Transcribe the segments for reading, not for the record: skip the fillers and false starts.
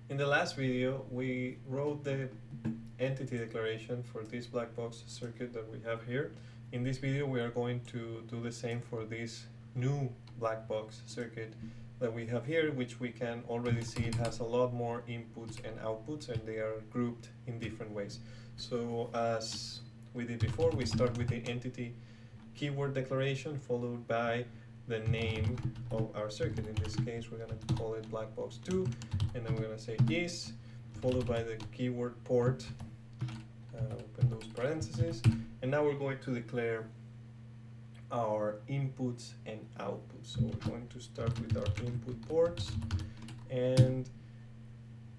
In the last video, we wrote the entity declaration for this black box circuit that we have here. In this video, we are going to do the same for this new black box circuit that we have here, which we can already see it has a lot more inputs and outputs, and they are grouped in different ways. So as we did before, we start with the entity keyword declaration followed by the name of our circuit. In this case, we're going to call it black box 2, and then we're going to say is followed by the keyword port, open those parentheses, and now we're going to declare our inputs and outputs. So we're going to start with our input ports, and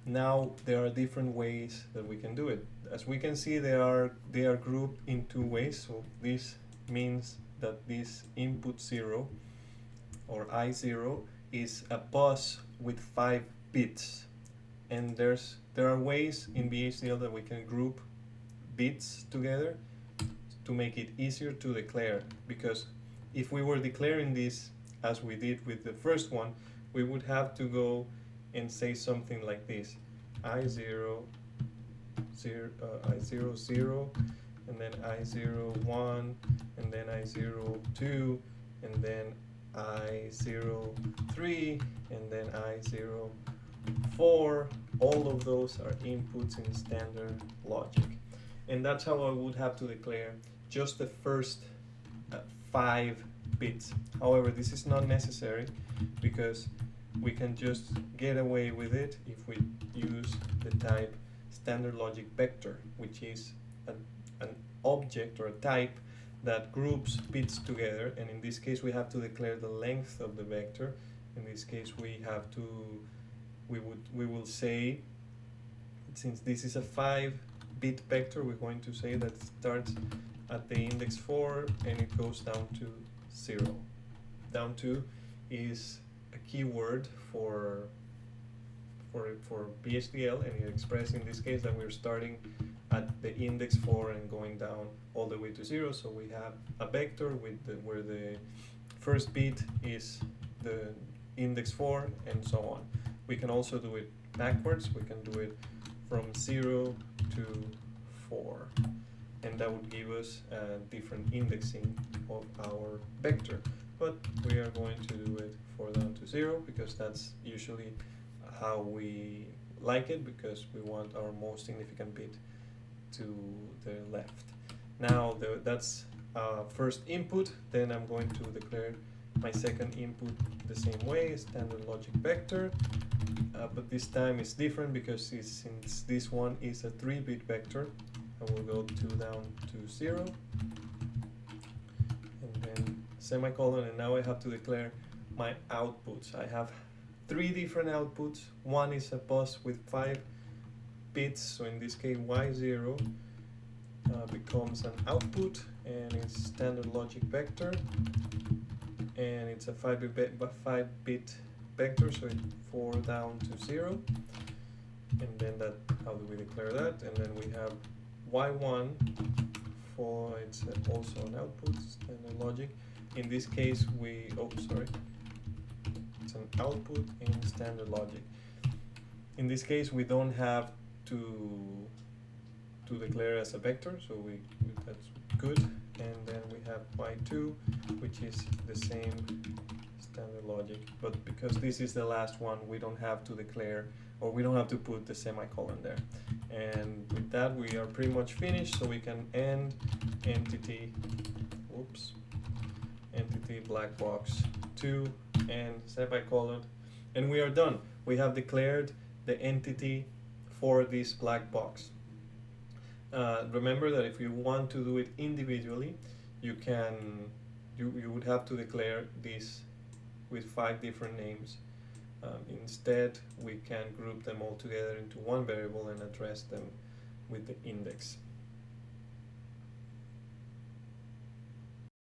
now there are different ways that we can do it. As we can see, they are grouped in two ways. So this means that this input 0 or I0 is a bus with 5 bits, and there are ways in VHDL that we can group bits together to make it easier to declare, because if we were declaring this as we did with the first one, we would have to go and say something like this: I0 I0 0, and then I0 1, and then I0 2, and then I0 3, and then I0 4. All of those are inputs in standard logic, and that's how I would have to declare just the first 5 bits. However, this is not necessary, because we can just get away with it if we use the type standard logic vector, which is an object or a type that groups bits together, and in this case we have to declare the length of the vector. In this case we will say, since this is a 5-bit vector, we're going to say that it starts at the index 4 and it goes down to 0. Down to is a keyword for VHDL, and it expresses in this case that we're starting at the index 4 and going down all the way to 0. So we have a vector with where the first bit is the index 4 and so on. We can also do it backwards. We can do it from 0 to 4, and that would give us a different indexing of our vector. But we are going to do it for down to 0, because that's usually how we like it, because we want our most significant bit to the left. Now that's first input. Then I'm going to declare my second input the same way, standard logic vector, but this time it's different, because since this one is a 3-bit vector, I will go 2 down to 0, and then semicolon, and now I have to declare my outputs. I have 3 different outputs. One is a bus with 5 bits, so in this case Y0 becomes an output, and it's standard logic vector, and it's a 5-bit vector, so it's 4 down to 0, and then how do we declare that? And then we have Y1 for it's also an output, standard logic. In this case it's an output in standard logic. In this case we don't have to declare as a vector, so that's good. And then we have Y2, which is the same standard logic, but because this is the last one, we don't have to declare, or we don't have to put the semicolon there. And with that we are pretty much finished, so we can end entity black box 2 and semicolon, and we are done. We have declared the entity for this black box. Remember that if you want to do it individually, you would have to declare this with 5 different names. Instead, we can group them all together into one variable and address them with the index.